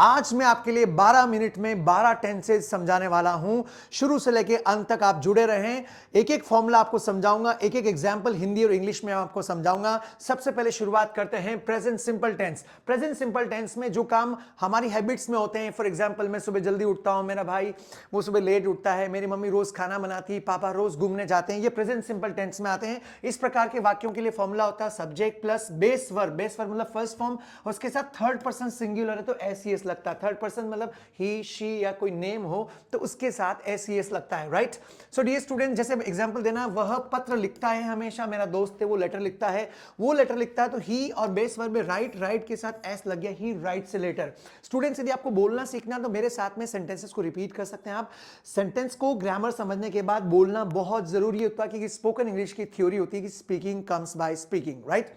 आज मैं आपके लिए 12 मिनट में 12 टेंसेज समझाने वाला हूं। शुरू से लेके अंत तक आप जुड़े रहें। एक एक फॉर्मूला आपको समझाऊंगा, एक एक एग्जांपल हिंदी और इंग्लिश में आपको समझाऊंगा। सबसे पहले शुरुआत करते हैं present simple tense. Present simple tense में जो काम हमारी हैबिट्स में होते हैं, फॉर एग्जांपल मैं सुबह जल्दी उठता हूं, मेरा भाई वो सुबह लेट उठता है, मेरी मम्मी रोज खाना बनाती है, पापा रोज घूमने जाते हैं, ये प्रेजेंट सिंपल टेंस में आते हैं। इस प्रकार के वाक्यों के लिए फॉर्मूला होता है subject plus base verb. Base verb मतलब फर्स्ट फॉर्म, उसके साथ थर्ड पर्सन सिंगुलर है तो एस लगता है। थर्ड पर्सन मतलब ही शी या कोई नेम हो तो उसके साथ एस लगता है, राइट। सो डियर स्टूडेंट, जैसे एग्जांपल देना, वह पत्र लिखता है हमेशा, मेरा दोस्त है वो लेटर लिखता है, वो लेटर लिखता है तो ही और बेस वर्ब में राइट के साथ एस लग गया, he writes a letter. Students, यदि आपको बोलना सीखना तो मेरे साथ में सेंटेंसेस को रिपीट कर सकते हैं आप। सेंटेंस को ग्रामर समझने के बाद बोलना बहुत जरूरी होता है, क्योंकि स्पोकन इंग्लिश की थ्योरी होती है कि speaking comes by speaking, right.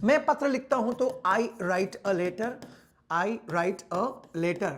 मैं पत्र लिखता हूं तो I write a letter, I write a letter.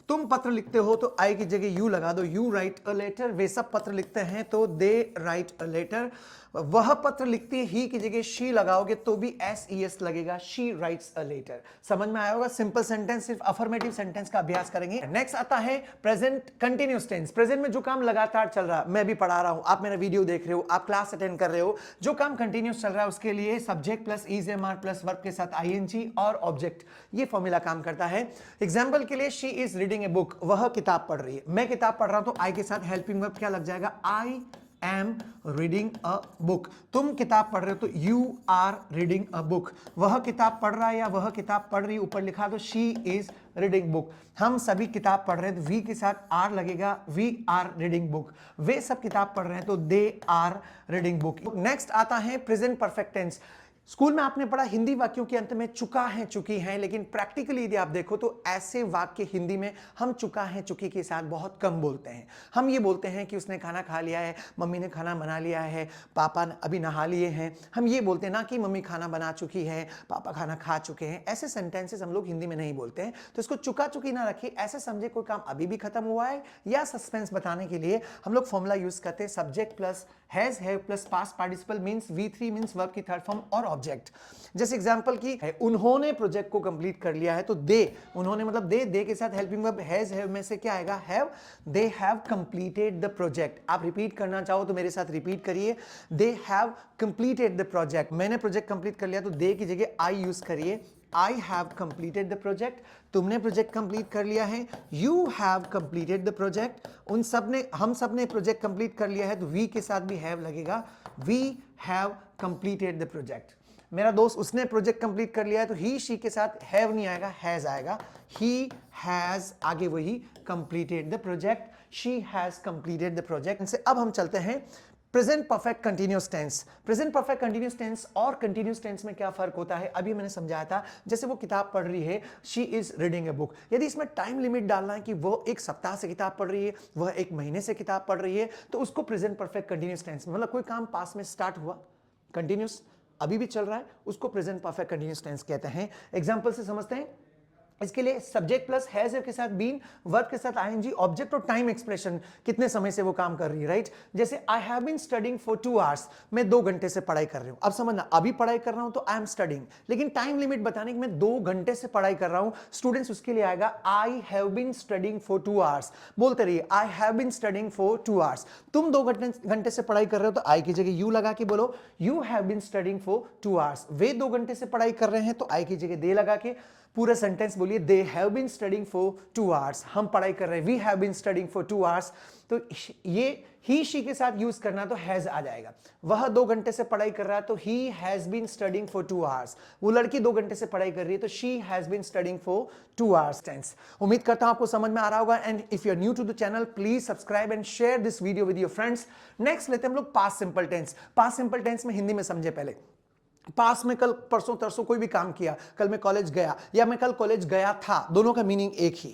तुम पत्र लिखते हो तो आई की जगह यू लगा दो, यू राइट अ लेटर। वे सब पत्र लिखते हैं तो दे राइट अ लेटर। वह पत्र लिखती है, ही की जगह शी लगाओगे तो भी एस लगेगा, शी राइट्स अ लेटर। समझ में आया होगा। सिंपल सेंटेंस, सिर्फ अफर्मेटिव सेंटेंस का अभ्यास करेंगे। नेक्स्ट आता है प्रेजेंट कंटिन्यूअस टेंस। प्रेजेंट में जो काम लगातार चल रहा है, मैं भी पढ़ा रहा हूं, आप मेरा वीडियो देख रहे हो, आप क्लास अटेंड कर रहे हो, जो काम कंटिन्यूअस चल रहा है उसके लिए subject plus is am are plus verb के साथ आईएनजी और ऑब्जेक्ट, ये फॉर्मूला काम करता है। एग्जांपल के लिए she is reading a book, वह किताब पढ़ रही है। मैं किताब पढ़ रहा हूं तो आई के साथ हेल्पिंग वर्ब क्या लग जाएगा, I am reading a book. तुम किताब पढ़ रहे हो तो you are reading a book. वह किताब पढ़ रहा है या वह किताब पढ़ रही, ऊपर लिखा तो शी इज रीडिंग बुक। हम सभी किताब पढ़ रहे हैं तो वी के साथ आर लगेगा, वी आर रीडिंग बुक। वे सब किताब पढ़ रहे हैं तो they are reading book. Next आता है प्रेजेंट परफेक्ट टेंस। स्कूल में आपने पढ़ा हिंदी वाक्यों के अंत में चुका है चुकी है, लेकिन प्रैक्टिकली यदि आप देखो तो ऐसे वाक्य हिंदी में हम चुका है चुकी के साथ बहुत कम बोलते हैं। हम ये बोलते हैं कि उसने खाना खा लिया है, मम्मी ने खाना बना लिया है, पापा अभी नहा लिए हैं। हम ये बोलते हैं ना कि मम्मी खाना बना चुकी है, पापा खाना खा चुके हैं। ऐसे सेंटेंसेस हम लोग हिंदी में नहीं बोलते हैं, तो इसको चुका चुकी ना रखिए, ऐसे समझे कोई काम अभी भी खत्म हुआ है या सस्पेंस बताने के लिए हम लोग फॉर्मूला यूज करते हैं subject plus has have plus past participle means V3 means verb की थर्ड फॉर्म और ऑब्जेक्ट। जैसे एग्जांपल की है, उन्होंने प्रोजेक्ट को कंप्लीट कर लिया है तो दे, उन्होंने मतलब दे के साथ हेल्पिंग वर्ब हैज हैव में से क्या आएगा, have. They have completed the project. आप रिपीट करना चाहो तो मेरे साथ रिपीट करिए, they have completed the project. मैंने प्रोजेक्ट कंप्लीट कर लिया तो दे की जगह आई यूज करिए, I have completed the project। तुमने प्रोजेक्ट कंप्लीट कर लिया है, you have completed the project। हम सब ने प्रोजेक्ट कंप्लीट कर लिया है तो we के साथ भी have लगेगा, we have completed the project। मेरा दोस्त उसने प्रोजेक्ट कंप्लीट कर लिया है तो ही शी के साथ हैव नहीं आएगा, हैज आएगा, ही हैज आगे वही completed the project, she has completed the project. इनसे अब हम चलते हैं present perfect continuous tense. Present perfect continuous tense और कंटीन्यूअस टेंस में क्या फर्क होता है, अभी मैंने समझाया था। जैसे वो किताब पढ़ रही है, she is reading a book, यदि इसमें टाइम लिमिट डालना है कि वो एक सप्ताह से किताब पढ़ रही है, वह एक महीने से किताब पढ़ रही है, तो उसको प्रेजेंट परफेक्ट कंटीन्यूअस टेंस, मतलब कोई काम पास में स्टार्ट हुआ, कंटिन्यूअस अभी भी चल रहा है, उसको प्रेजेंट परफेक्ट कंटीन्यूअस टेंस कहते हैं। एग्जांपल से समझते हैं। इसके लिए सब्जेक्ट प्लस हैज के साथ बीन, वर्ब के साथ आईएनजी, ऑब्जेक्ट और टाइम एक्सप्रेशन, कितने समय से वो काम कर रही है, राइट। जैसे I have been studying for 2 hours, मैं 2 घंटे से पढ़ाई कर रही हूं। अब समझना, अभी पढ़ाई कर रहा हूं तो आई एम स्टडिंग, लेकिन टाइम लिमिट बताने कि मैं 2 घंटे से पढ़ाई कर रहा हूं, स्टूडेंट्स उसके लिए आएगा I have been studying for 2 hours. बोलते रहिए, I have been studying for 2 hours. तुम 2 घंटे से पढ़ाई कर रहे हो तो आई की जगह यू लगा के बोलो, you have been studying for 2 hours. वे 2 घंटे से पढ़ाई कर रहे हैं तो आई की जगह दे लगा के पूरा सेंटेंस बोलिए, they have been studying for 2 hours. हम पढ़ाई कर रहे हैं, we have been studying for 2 hours. तो ये ही शी के साथ यूज करना तो हैज आ जाएगा। वह 2 घंटे से पढ़ाई कर रहा है तो he has been studying for 2 hours. वो लड़की 2 घंटे से पढ़ाई कर रही है तो she has been studying for 2 hours tense. उम्मीद करता हूं आपको समझ में आ रहा होगा। And if you are new to the channel, please subscribe and share this video with your friends. Next लेते हैं हम लोग past simple tense. Past simple tense में हिंदी में समझे पहले। पास में कल परसों तरसों कोई भी काम किया, कल मैं कॉलेज गया या मैं कल कॉलेज गया था, दोनों का मीनिंग एक ही।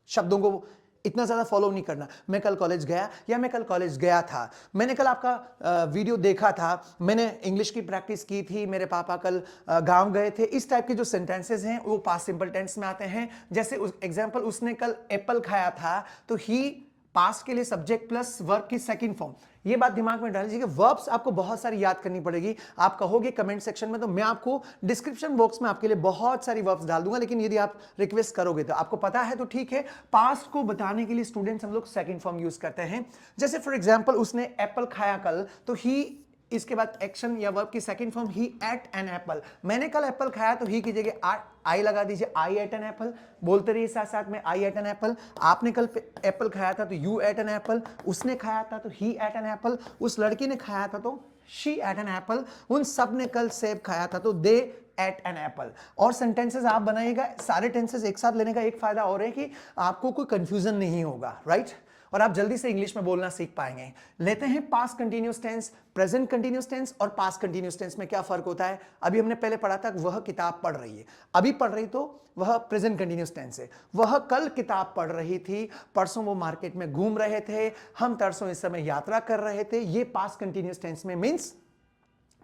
शब्दों को इतना ज्यादा फॉलो नहीं करना, मैं कल कॉलेज गया या मैं कल कॉलेज गया था। मैंने कल आपका वीडियो देखा था, मैंने इंग्लिश की प्रैक्टिस की थी, मेरे पापा कल गांव गए थे। इस टाइप के जो सेंटेंसेस हैं वो पास्ट सिंपल टेंस में आते हैं। जैसे एग्जांपल, उसने कल एप्पल खाया था तो ही पास्ट के लिए सब्जेक्ट प्लस वर्ब की सेकंड फॉर्म। ये बात दिमाग में डाल लीजिए कि वर्ब्स आपको बहुत सारी याद करनी पड़ेगी। आप कहोगे कमेंट सेक्शन में तो मैं आपको डिस्क्रिप्शन बॉक्स में आपके लिए बहुत सारी वर्ब्स डाल दूंगा, लेकिन यदि आप रिक्वेस्ट करोगे तो आपको पता है तो ठीक है। पास्ट को बताने के लिए स्टूडेंट्स हम लोग सेकंड फॉर्म यूज करते हैं। जैसे फॉर एग्जांपल उसने एप्पल खाया कल, तो ही इसके बाद एक्शन या वर्ब की second form he eight an apple. मैंने कल एप्पल खाया तो ही की जगह आई लगा दीजिए, आई एट एन एप्पल। बोलते रहिए साथ साथ में, आई एट एन एप्पल। आपने कल एप्पल खाया था तो यू एट एन एप्पल। उसने खाया था तो ही एट एन एप्पल। उस लड़की ने खाया था तो शी एट एन एप्पल। उन सब ने कल सेब खाया था तो दे एट एन एप्पल। और सेंटेंसेस आप बनाइएगा, सारे टेंसेस एक साथ लेने का एक फायदा और है कि आपको कोई कंफ्यूजन नहीं होगा, राइट? और आप जल्दी से इंग्लिश में बोलना सीख पाएंगे। लेते हैं past continuous tense, present continuous tense और पास्ट कंटीन्यूअस टेंस में क्या फर्क होता है। अभी हमने पहले पढ़ा था वह किताब पढ़ रही है, अभी पढ़ रही तो वह प्रेजेंट कंटीन्यूअस टेंस है। वह कल किताब पढ़ रही थी, परसों वो मार्केट में घूम रहे थे, हम तरसों इस समय यात्रा कर रहे थे। ये पास्ट कंटीन्यूअस टेंस में मींस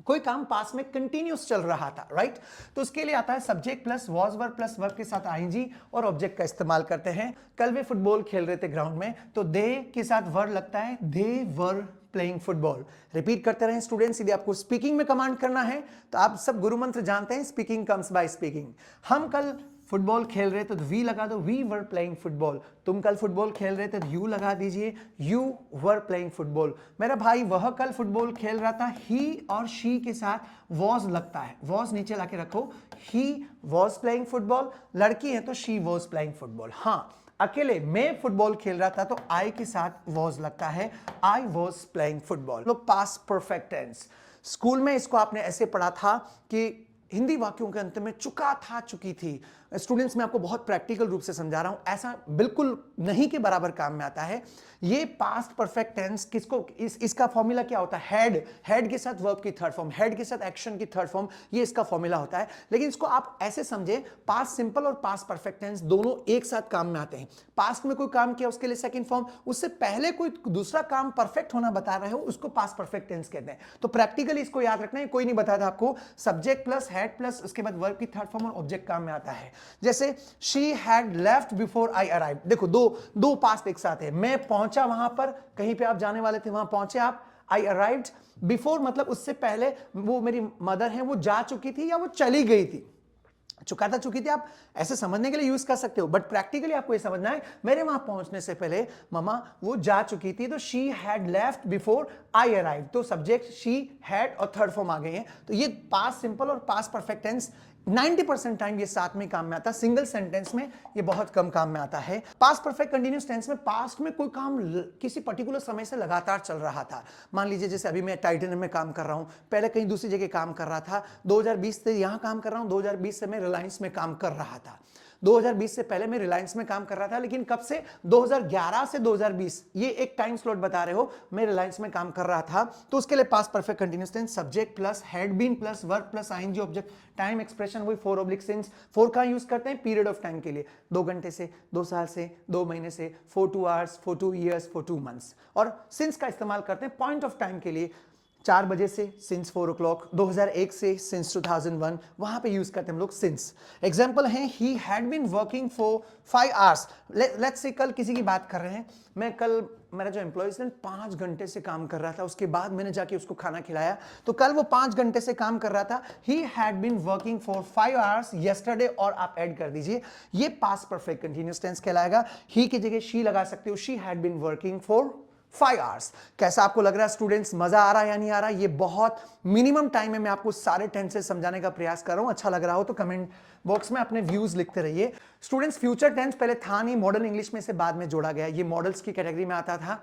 कोई काम पास में कंटिन्यूस चल रहा था, राइट? तो उसके लिए आता है subject plus was verb plus verb के साथ आईएनजी और ऑब्जेक्ट का इस्तेमाल करते हैं। कल वे फुटबॉल खेल रहे थे ग्राउंड में, तो दे के साथ वर्ब लगता है, दे वर प्लेइंग फुटबॉल। रिपीट करते रहें स्टूडेंट्स। यदि आपको स्पीकिंग में कमांड करना है तो आप सब गुरु मंत्र जानते हैं, स्पीकिंग कम्स बाय स्पीकिंग। हम कल फुटबॉल खेल रहे थे तो वी लगा दो, वी वर प्लेइंग फुटबॉल। तुम कल फुटबॉल खेल रहे थे तो यू लगा दीजिए, यू वर प्लेइंग फुटबॉल। मेरा भाई वह कल फुटबॉल खेल रहा था, ही और शी के साथ वॉज लगता है, वॉज नीचे लाके रखो, ही वॉज प्लेइंग फुटबॉल। लड़की है तो शी वॉज प्लेइंग फुटबॉल। हाँ, अकेले मैं फुटबॉल खेल रहा था तो आई के साथ वॉज लगता है, आई वॉज प्लेइंग फुटबॉल। लो पास्ट परफेक्ट टेंस, स्कूल में इसको आपने ऐसे पढ़ा था कि हिंदी वाक्यों के अंत में चुका था, चुकी थी। स्टूडेंट्स मैं आपको बहुत प्रैक्टिकल रूप से समझा रहा हूं, ऐसा बिल्कुल नहीं के बराबर काम में आता है। ये पास्ट परफेक्ट टेंस किसको, इसका फॉर्मूला क्या होता है, हेड के साथ वर्ब की थर्ड फॉर्म, हेड के साथ एक्शन की थर्ड फॉर्म, ये इसका फॉर्मूला होता है। लेकिन इसको आप ऐसे समझे, पास्ट सिंपल और पास्ट परफेक्ट टेंस दोनों एक साथ काम में आते हैं। पास्ट में कोई काम किया उसके लिए सेकंड फॉर्म, उससे पहले कोई दूसरा काम परफेक्ट होना बता रहे हो उसको पास्ट परफेक्ट टेंस कहते हैं। तो प्रैक्टिकली इसको याद रखना है, कोई नहीं बताता आपको। सब्जेक्ट प्लस हेड प्लस उसके बाद वर्ब की थर्ड फॉर्म और ऑब्जेक्ट काम में आता है। जैसे she had left before I arrive. देखो दो पास्ट एक साथ है। मैं पहुंचा वहां पर, कहीं पे आप जाने वाले थे वहां पहुंचे आप। आई अराइव्ड बिफोर मतलब उससे पहले वो मेरी मदर है वो जा चुकी थी या वो चली गई थी। चुका था, चुकी थी, आप ऐसे समझने के लिए यूज कर सकते हो, बट प्रैक्टिकली आपको ये समझना है मेरे वहां पहुंचने से पहले ममा वो जा चुकी थी, तो she had left before I arrive. तो सब्जेक्ट शी हैड और थर्ड फॉर्म आ गए हैं। तो ये पास्ट सिंपल और पास्ट परफेक्ट टेंस 90% टाइम ये साथ में काम में आता है, सिंगल सेंटेंस में ये बहुत कम काम में आता है। पास्ट परफेक्ट कंटीन्यूअस टेंस में पास्ट में कोई काम किसी पर्टिकुलर समय से लगातार चल रहा था। मान लीजिए जैसे अभी मैं टाइटन में काम कर रहा हूं, पहले कहीं दूसरी जगह काम कर रहा था, 2020 से यहां काम कर रहा हूं, 2020 से मैं रिलायंस में काम कर रहा था। 2020 से पहले मैं रिलायंस में काम कर रहा था, लेकिन कब से, 2011 से 2020, ये एक टाइम स्लॉट बता रहे हो, मैं रिलायंस में काम कर रहा था। तो उसके लिए past perfect continuous tense subject plus had been plus verb plus ING object, time expression वही 4/सिंस। 4 का यूज करते हैं पीरियड ऑफ टाइम के लिए, 2 घंटे से, 2 साल से, 2 महीने से, for 2 hours, for 2 years, for 2 months. और सिंस का इस्तेमाल करते हैं पॉइंट ऑफ टाइम के लिए, 4 बजे से सिंस 4 o'clock, 2001 से सिंस 2001, वहां पे यूज करते हैं हम लोग सिंस। एग्जांपल है he had been working for 5 hours। Let's say कल किसी की बात कर रहे हैं, मैं कल मेरा जो एम्प्लॉइज ने 5 घंटे से काम कर रहा था, उसके बाद मैंने जाके उसको खाना खिलाया, तो कल वो 5 घंटे से काम कर रहा था। He had been working for 5 hours yesterday, और आप ऐड कर दीजिए, ये पास्ट परफेक्ट कंटीन्यूअस टेंस कहलाएगा। ही की जगह शी लगा सकते हो, she had been working for 5 hours। कैसा आपको लग रहा है स्टूडेंट्स, मजा आ रहा है या नहीं आ रहा? ये बहुत मिनिमम टाइम में मैं आपको सारे टेंसेस समझाने का प्रयास कर रहा हूं। अच्छा लग रहा हो तो कमेंट बॉक्स में अपने व्यूज लिखते रहिए। स्टूडेंट्स फ्यूचर टेंस पहले था नहीं, मॉडर्न इंग्लिश में से बाद में जोड़ा गया, ये मॉडल्स की कैटेगरी में आता था।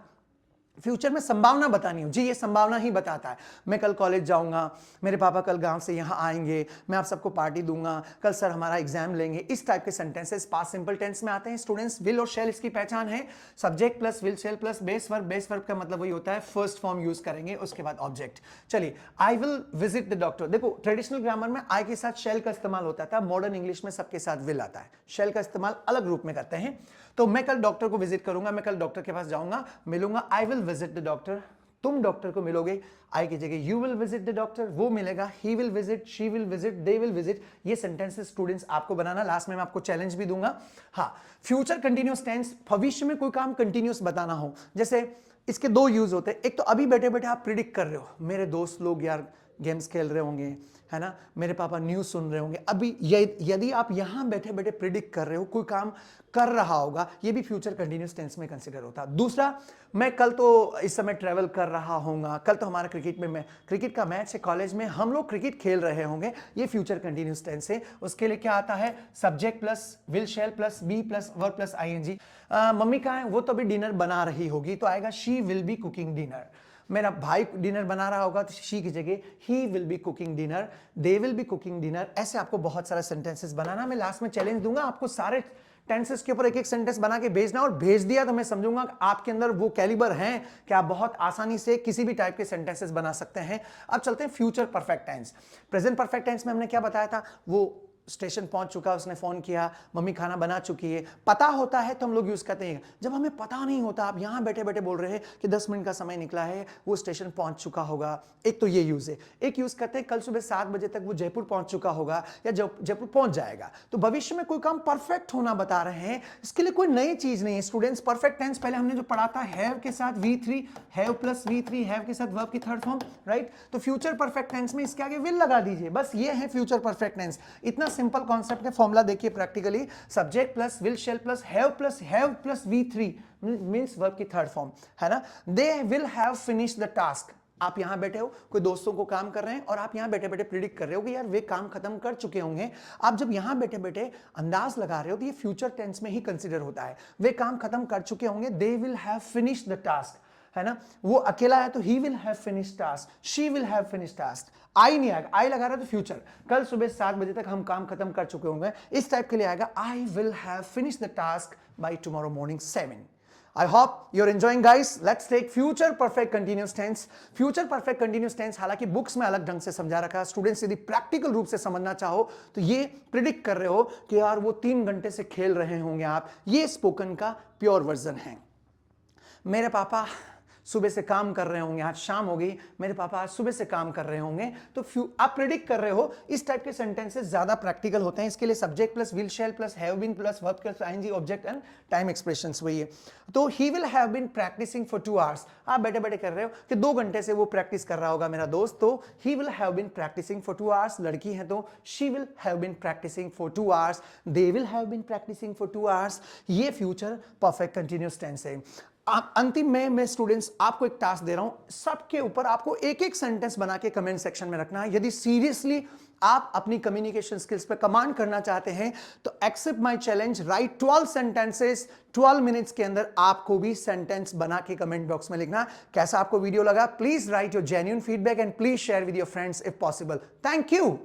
फ्यूचर में संभावना बतानी हो जी, ये संभावना ही बताता है। मैं कल कॉलेज जाऊंगा, मेरे पापा कल गांव से यहां आएंगे, मैं आप सबको पार्टी दूंगा, कल सर हमारा एग्जाम लेंगे, इस टाइप के सेंटेंसेस पास्ट सिंपल टेंस में आते हैं। स्टूडेंट्स विल और शेल इसकी पहचान है, subject plus will shell plus base verb का मतलब वही होता है फर्स्ट फॉर्म यूज करेंगे, उसके बाद ऑब्जेक्ट। चलिए, I will visit the doctor. देखो ट्रेडिशनल ग्रामर में आई के साथ शेल का इस्तेमाल होता था, मॉडर्न इंग्लिश में सबके साथ विल आता है, शेल का इस्तेमाल अलग रूप में करते हैं। तो मैं कल डॉक्टर को विजिट करूंगा, मैं कल डॉक्टर के पास जाऊंगा, मिलूंगा, I will visit the doctor तुम डॉक्टर को मिलोगे, आई की जगह you will visit the doctor, वो मिलेगा, he will visit, she will visit, they will visit. ये सेंटेंसेस स्टूडेंट्स आपको बनाना, लास्ट में मैं आपको चैलेंज भी दूंगा। हाँ, फ्यूचर कंटिन्यूअस टेंस, भविष्य में कोई काम कंटिन्यूअस बताना हो, जैसे इसके दो यूज होते हैं। एक तो अभी बैठे बैठे आप प्रिडिक्ट कर रहे हो, मेरे दोस्त लोग यार गेम्स खेल रहे होंगे, है ना, मेरे पापा न्यूज सुन रहे होंगे। अभी यदि आप यहां बैठे बैठे प्रिडिक्ट कर रहे हो कोई काम कर रहा होगा, ये भी फ्यूचर कंटिन्यूअस टेंस में कंसीडर होता है। दूसरा, मैं कल तो इस समय ट्रैवल कर रहा हूँगा, कल तो हमारा क्रिकेट का मैच है कॉलेज में, हम लोग क्रिकेट खेल रहे होंगे, ये फ्यूचर कंटिन्यूअस टेंस है। उसके लिए क्या आता है, subject plus will shall plus be plus verb plus ING. Mummy कहाँ है, वो तो अभी डिनर बना रही होगी, तो आएगा she will be cooking dinner. मेरा भाई डिनर बना रहा होगा, तो शी की जगह he will be cooking dinner, they will be cooking dinner. ऐसे आपको बहुत सारा सेंटेंसेस बनाना। मैं लास्ट में चैलेंज दूंगा आपको, सारे टेंसेस के ऊपर एक एक सेंटेंस बना के भेजना, और भेज दिया तो मैं समझूंगा कि आपके अंदर वो कैलिबर है कि आप बहुत आसानी से किसी भी टाइप के सेंटेंसेस बना सकते हैं। अब चलते हैं future perfect tense. Present perfect tense में हमने क्या बताया था, वो स्टेशन पहुंच चुका, उसने फोन किया, मम्मी खाना बना चुकी है। पता होता है तो हम लोग यूज करते हैं। जब हमें पता नहीं होता, आप यहां बैठे बैठे बोल रहे हैं कि 10 मिनट का समय निकला है, वो स्टेशन पहुंच चुका होगा, एक तो ये यूज है। एक यूज करते हैं कल सुबह 7 बजे तक वो जयपुर पहुंच चुका होगा या जयपुर पहुंच जाएगा। तो भविष्य में कोई काम परफेक्ट होना बता रहे हैं, इसके लिए कोई नई चीज नहीं है स्टूडेंट्स। परफेक्ट टेंस पहले हमने जो पढ़ा था, हैव के साथ V3, have plus V3, have के साथ वर्ब की थर्ड फॉर्म, राइट। तो फ्यूचर परफेक्ट टेंस में इसके आगे विल लगा दीजिए, बस ये है फ्यूचर परफेक्ट टेंस। इतना सिंपल कॉन्सेप्ट है। फॉर्मूला देखिए practically, subject plus will shall plus have plus V3 means verb की थर्ड फॉर्म, है ना। दे will have finished the task. आप यहां बैठे हो, कोई दोस्तों को काम कर रहे हैं, और आप यहां बैठे बैठे प्रिडिक्ट कर रहे हो कि यार वे काम खत्म कर चुके होंगे। आप जब यहां बैठे बैठे अंदाज लगा रहे हो तो ये फ्यूचर टेंस में ही कंसीडर होता है। वे काम खत्म कर चुके होंगे, they will have finished the task, है ना। वो अकेला है तो ही will have finished task, she will have finished task. I नहीं आएगा, आई लगा रहा है तो फ्यूचर, कल सुबह 7 बजे तक हम काम खत्म कर चुके होंगे, इस टाइप के लिए आएगा I will have finished the task by tomorrow morning 7। I hope you're enjoying guys. Let's take future perfect continuous tense. Future perfect continuous tense हालांकि बुक्स में अलग ढंग से समझा रखा है। स्टूडेंट्स यदि प्रैक्टिकल रूप से समझना चाहो तो ये प्रिडिक्ट कर रहे हो कि यार वो 3 घंटे से खेल रहे होंगे आप, ये स्पोकन का प्योर वर्जन है। मेरे पापा सुबह से काम कर रहे होंगे, आज शाम हो गई, मेरे पापा आज सुबह से काम कर रहे होंगे, तो आप प्रेडिक्ट कर रहे हो। इस टाइप के सेंटेंसेस ज्यादा प्रैक्टिकल होते हैं। इसके लिए subject plus will shall plus have been plus verb plus ING object and time expressions वही है। तो ही will have been practising for 2 hours. आप बैठे बैठे कर रहे हो कि 2 घंटे से वो प्रैक्टिस कर रहा होगा मेरा दोस्त, तो ही will have been practising for 2 hours. लड़की है तो she will have been practising for 2 hours, they will have been practising for 2 hours. ये फ्यूचर परफेक्ट कंटिन्यूअस टेंस है। अंतिम में मैं स्टूडेंट्स आपको एक टास्क दे रहा हूं, सबके ऊपर आपको एक एक सेंटेंस बना के कमेंट सेक्शन में रखना है। यदि सीरियसली आप अपनी कम्युनिकेशन स्किल्स पे कमांड करना चाहते हैं तो accept my challenge, write 12 sentences 12 minutes के अंदर। आपको भी सेंटेंस बना के कमेंट बॉक्स में लिखना। कैसा आपको वीडियो लगा, please right your genuine feedback and please share with your friends if possible. Thank you.